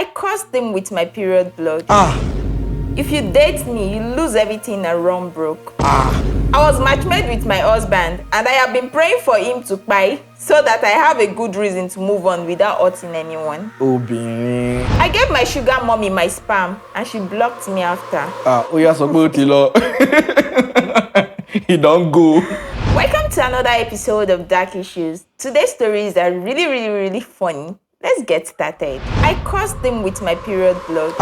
I cursed him with my period blood. If you date me, you lose everything and run broke. I was matchmade with my husband, and I have been praying for him to buy so that I have a good reason to move on without hurting anyone. Obìnrin. I gave my sugar mommy my sperm, and she blocked me after. Oya sọ pé ó ti lọ. He don't go. Welcome to another episode of Dark Issues. Today's stories are really funny. Let's get started. I cursed him with my period blood.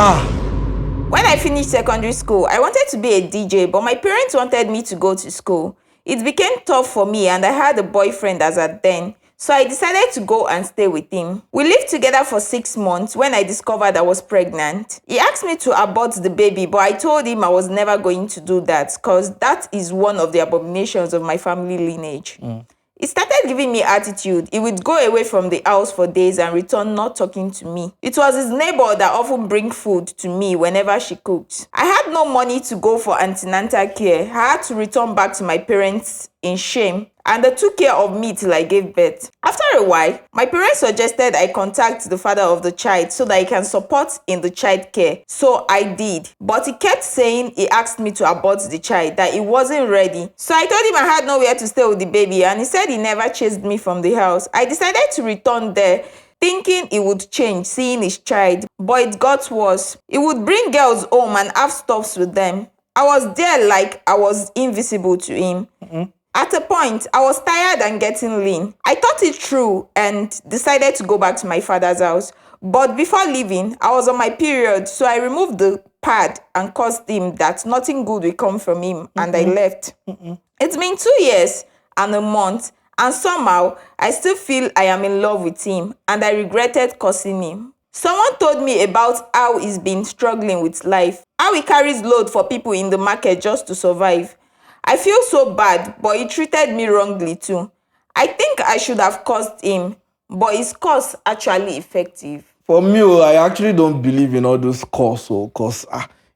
When I finished secondary school, I wanted to be a DJ, but my parents wanted me to go to school. It became tough for me, and I had a boyfriend as at then, so I decided to go and stay with him. We lived together for 6 months when I discovered I was pregnant. He asked me to abort the baby, but I told him I was never going to do that because that is one of the abominations of my family lineage. He started giving me attitude. He would go away from the house for days and return not talking to me. It was his neighbor that often bring food to me whenever she cooked. I had no money to go for antenatal care. I had to return back to my parents in shame, and they took care of me till I gave birth. After a while, my parents suggested I contact the father of the child so that he can support in the child care. So I did. But he kept saying he asked me to abort the child, that he wasn't ready. So I told him I had nowhere to stay with the baby, and he said he never chased me from the house. I decided to return there, thinking he would change, seeing his child. But it got worse. He would bring girls home and have stuffs with them. I was there like I was invisible to him. At a point, I was tired and getting lean. I thought it through and decided to go back to my father's house. But before leaving, I was on my period, so I removed the pad and cursed him that nothing good will come from him, and I left. It's been 2 years and a month, and somehow, I still feel I am in love with him, and I regretted cursing him. Someone told me about how he's been struggling with life, how he carries load for people in the market just to survive. I feel so bad, but he treated me wrongly too. I think I should have cursed him, but his curse actually effective. For me, I actually don't believe in all those curse or curse.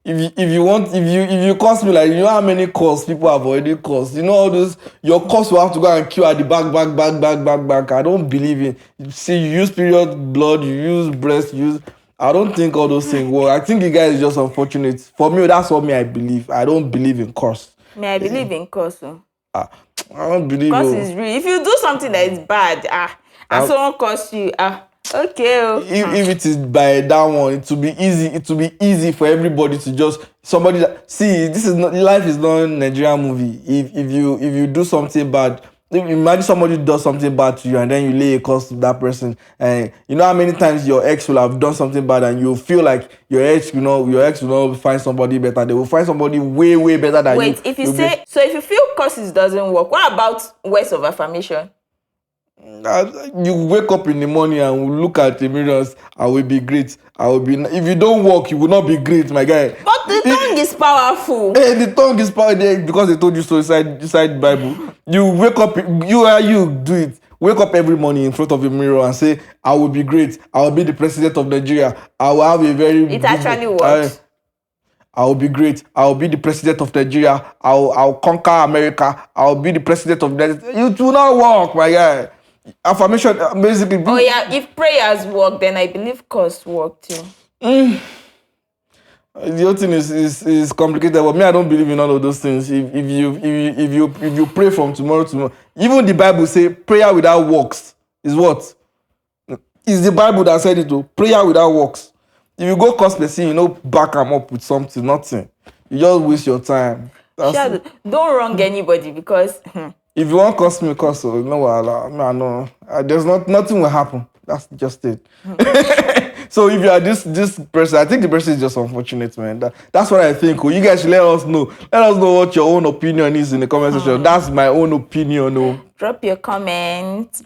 If you curse me, like, you know how many curse people have already cursed. You know all those, your curse will have to go and kill at the back. I don't believe in. You see, you use period blood, you use breast, I don't think all those things work. I think you guys is just unfortunate. For me, that's what I believe. I don't believe in curse. I believe in curse. I don't believe. Curse is real. If you do something that is bad, and someone curse you, okay. If it is by that one, it will be easy. It will be easy for everybody to just somebody that, see. This is not life. Is not a Nigerian movie. If you do something bad, imagine somebody does something bad to you and then you lay a curse to that person. And you know how many times your ex will have done something bad and you feel like your ex will not find somebody better. They will find somebody way better than you. Wait, if you say so, if you feel curses doesn't work, what about words of affirmation? You wake up in the morning and look at the mirrors. I will be great. I will be. If you don't work, you will not be great, my guy. But the tongue is powerful. The tongue is powerful because they told you so inside Bible. You wake up. You do it. Wake up every morning in front of a mirror and say, "I will be great. I will be the president of Nigeria. I will have a very." It actually works. I will be great. I will be the president of Nigeria. I'll conquer America. I will be the president of Nigeria. It will not work, my guy. Affirmation basically. If prayers work, then I believe curse work too. The whole thing is complicated, but me, I don't believe in all of those things. If you pray from tomorrow, even the Bible say prayer without works is what? It's the Bible that said it to prayer without works. If you go curse person, back them up with something, nothing. You just waste your time. Don't wrong anybody because. If you want curse me, curse. No. There's nothing will happen. That's just it. So if you are this person, I think the person is just unfortunate, man. That's what I think. You guys should let us know. Let us know what your own opinion is in the comment section. That's my own opinion. Drop your comments.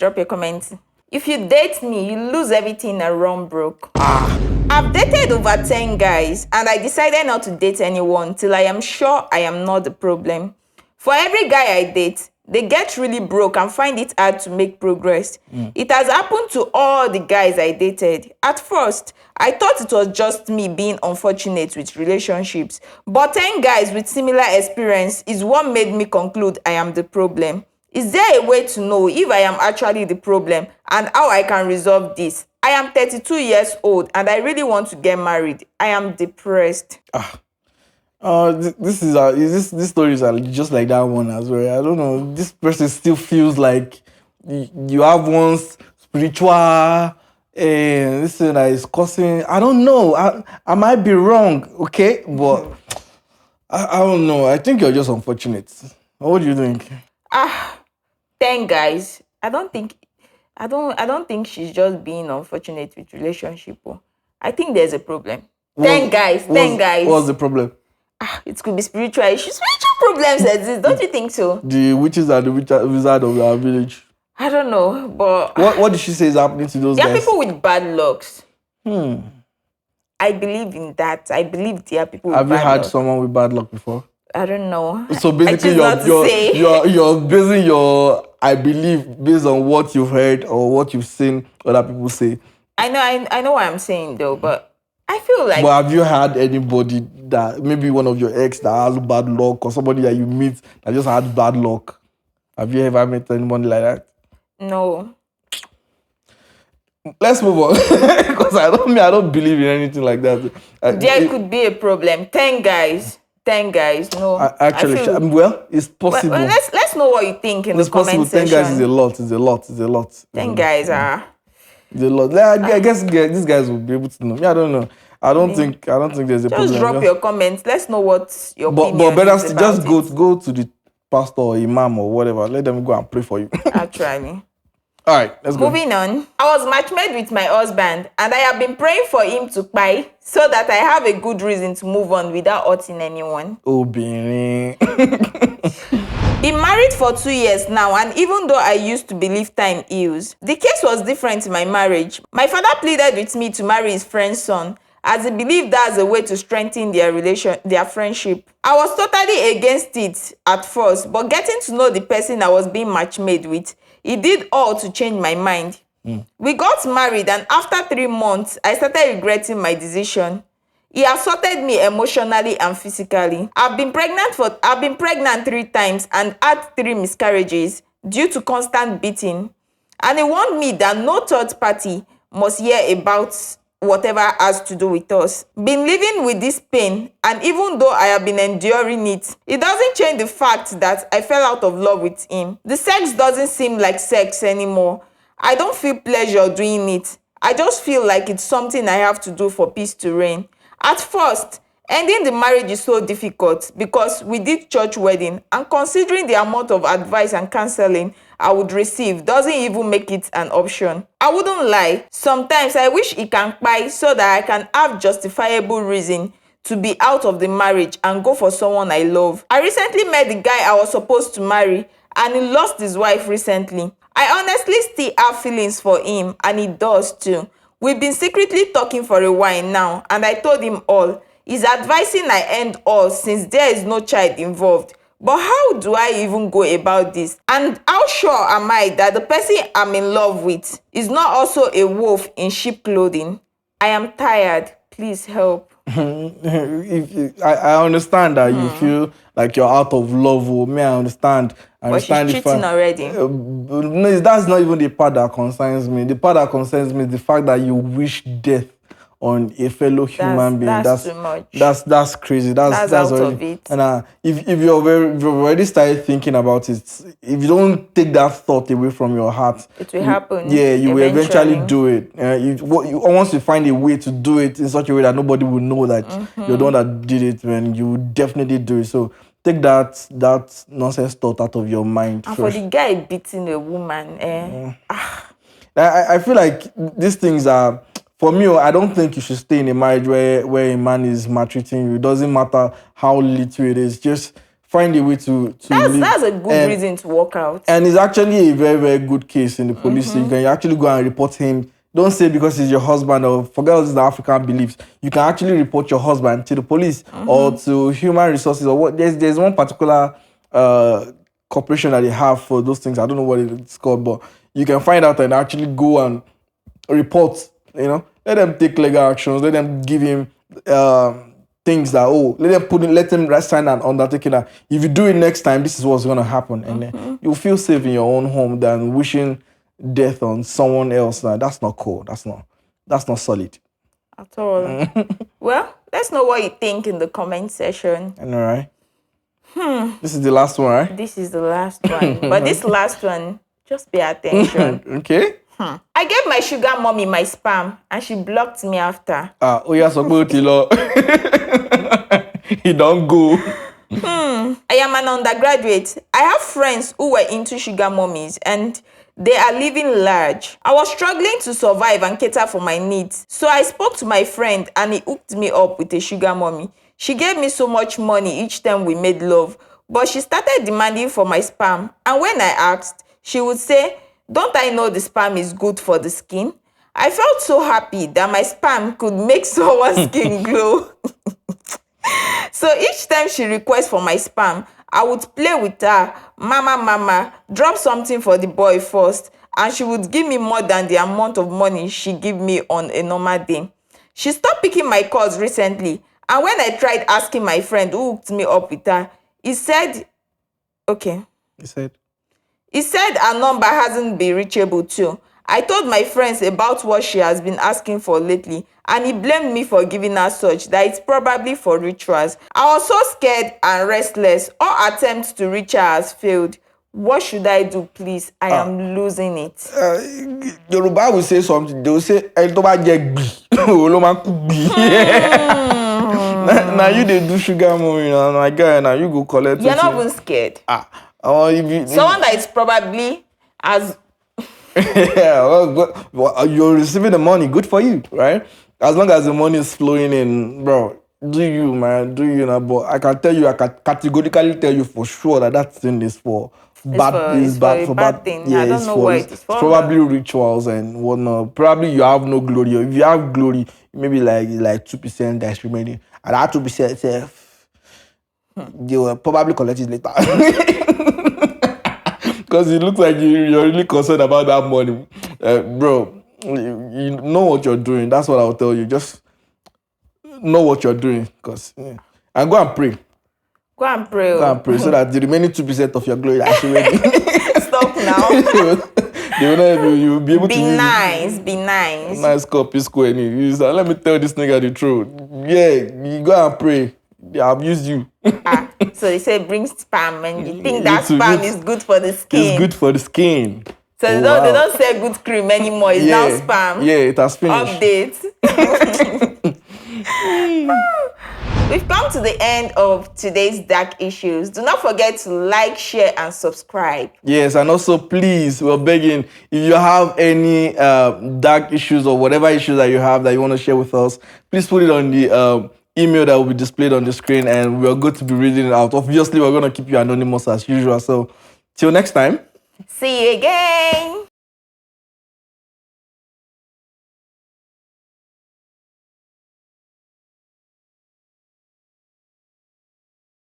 If you date me, you lose everything and run broke. I've dated over 10 guys, and I decided not to date anyone till I am sure I am not the problem. For every guy I date, they get really broke and find it hard to make progress. It has happened to all the guys I dated. At first, I thought it was just me being unfortunate with relationships. But 10 guys with similar experience is what made me conclude I am the problem. Is there a way to know if I am actually the problem and how I can resolve this? I am 32 years old and I really want to get married. I am depressed. This stories are just like that one as well. I don't know. This person still feels like you have one spiritual this thing that is causing. I don't know. I might be wrong, okay, but I don't know. I think you're just unfortunate. What do you think? Then guys, I don't think she's just being unfortunate with relationship. I think there's a problem. Then guys. What's the problem? It could be spiritual issues. Spiritual problems exist, don't you think so? The witches are the wizard of our village. I don't know, but what did she say is happening to those there guys? are people with bad lucks. I believe in that. I believe there are people with bad luck. Have you had someone with bad luck before? I don't know. So basically, you're basing your I believe based on what you've heard or what you've seen other people say. I know what I'm saying though, but I feel like. But have you had anybody that maybe one of your ex that has bad luck or somebody that you meet that just had bad luck? Have you ever met anybody like that? No. Let's move on because I don't believe in anything like that. There could be a problem. 10 guys. No. Actually, well, it's possible. Well, let's know what you think in the comment section. 10 guys is a lot. 10 guys are. It's a lot. I guess these guys will be able to know. I don't know. I don't think there's a problem. Just drop your comments. Let's know what your opinion is. But better just go to the pastor or imam or whatever. Let them go and pray for you. Actually. All right, let's go. Moving on. I was matchmade with my husband and I have been praying for him to buy so that I have a good reason to move on without hurting anyone. Oh, Benny. Been married for 2 years now, and even though I used to believe time heals, the case was different in my marriage. My father pleaded with me to marry his friend's son as he believed that's a way to strengthen their friendship. I was totally against it at first, but getting to know the person I was being matchmade with, it did all to change my mind. We got married, and after 3 months, I started regretting my decision. He assaulted me emotionally and physically. I've been pregnant 3 times and had 3 miscarriages due to constant beating. And he warned me that no third party must hear about whatever has to do with us. Been living with this pain, and even though I have been enduring it, it doesn't change the fact that I fell out of love with him. The sex doesn't seem like sex anymore. I don't feel pleasure doing it. I just feel like it's something I have to do for peace to reign. At first, ending the marriage is so difficult because we did church wedding, and considering the amount of advice and counseling I would receive doesn't even make it an option. I wouldn't lie, sometimes I wish he can buy so that I can have justifiable reason to be out of the marriage and go for someone I love. I recently met the guy I was supposed to marry, and he lost his wife recently. I honestly still have feelings for him, and he does too. We've been secretly talking for a while now, and I told him all. He's advising I end all since there is no child involved. But how do I even go about this? And how sure am I that the person I'm in love with is not also a wolf in sheep clothing? I am tired. Please help. I understand that you feel like you're out of love. I understand. But she's cheating already. No, that's not even the part that concerns me. The part that concerns me is the fact that you wish death on a fellow human being. That's too much. That's crazy. That's out already, of it. And if you've already started thinking about it, if you don't take that thought away from your heart, it will happen. Yeah, you will eventually do it. Once you find a way to do it in such a way that nobody will know that you're the one that did it, then you will definitely do it. So take that nonsense thought out of your mind. And for the guy beating a woman, I feel like these things are. For me, I don't think you should stay in a marriage where a man is maltreating you. It doesn't matter how little it is. Just find a way to live. That's a good reason to walk out. And it's actually a very, very good case in the police. So you can actually go and report him. Don't say because he's your husband or forget all these African beliefs. You can actually report your husband to the police or to human resources or what. There's one particular corporation that they have for those things. I don't know what it's called, but you can find out and actually go and report. Let them take legal actions. Let them give him things that let him sign an undertaking that if you do it next time, this is what's gonna happen, and then you'll feel safe in your own home than wishing death on someone else. That's not cool. That's not. That's not solid. At all. Well, let's know what you think in the comment section. I know, right? This is the last one, right? This is the last one. But this last one, just pay attention. Okay. I gave my sugar mommy my sperm and she blocked me after. Oh yeah, so go Tilo. He don't go. I am an undergraduate. I have friends who were into sugar mummies and they are living large. I was struggling to survive and cater for my needs. So I spoke to my friend and he hooked me up with a sugar mummy. She gave me so much money each time we made love, but she started demanding for my sperm. And when I asked, she would say, "Don't I know the sperm is good for the skin?" I felt so happy that my sperm could make someone's skin glow. So each time she requests for my sperm, I would play with her, mama, drop something for the boy first, and she would give me more than the amount of money she give me on a normal day. She stopped picking my calls recently, and when I tried asking my friend who hooked me up with her, he said, He said her number hasn't been reachable too. I told my friends about what she has been asking for lately, and he blamed me for giving her such, that it's probably for rituals. I was so scared and restless. All attempts to reach her has failed. What should I do, please? I am losing it. Yoruba will say something. They will say, "El to ba je gbi, lo ma ku gbi." Now you they do sugar mommy, my guy. Now you go collect. You're not even scared. Someone that is probably as yeah, well, you're receiving the money. Good for you, right? As long as the money is flowing in, bro. Do you, man? Do you now? But I can tell you, I can categorically tell you for sure that thing is for bad thing. Yeah, I don't know what it is for. Probably rituals and whatnot. Probably you have no glory. If you have glory, maybe like 2% that's remaining, and that 2% you will probably collect it later. Because it looks like you're really concerned about that money. Bro, you know what you're doing. That's what I'll tell you. Just know what you're doing. And go and pray. Go and pray. Go and pray so that the remaining 2% of your glory actually ready. Stop now. You'll be able to use nice. Be nice. Nice copy square. Let me tell this nigga the truth. Yeah, you go and pray. I've used you. So they say bring sperm, and you think that sperm is good for the skin. It's good for the skin. So they don't say good cream anymore. It's now sperm. Yeah, it has finished. Update. We've come to the end of today's Dark Issues. Do not forget to like, share, and subscribe. Yes, and also please, we're begging, if you have any dark issues or whatever issues that you have that you want to share with us, please put it on the email that will be displayed on the screen, and we're going to be reading it out. Obviously, we're going to keep you anonymous as usual. So, till next time. See you again.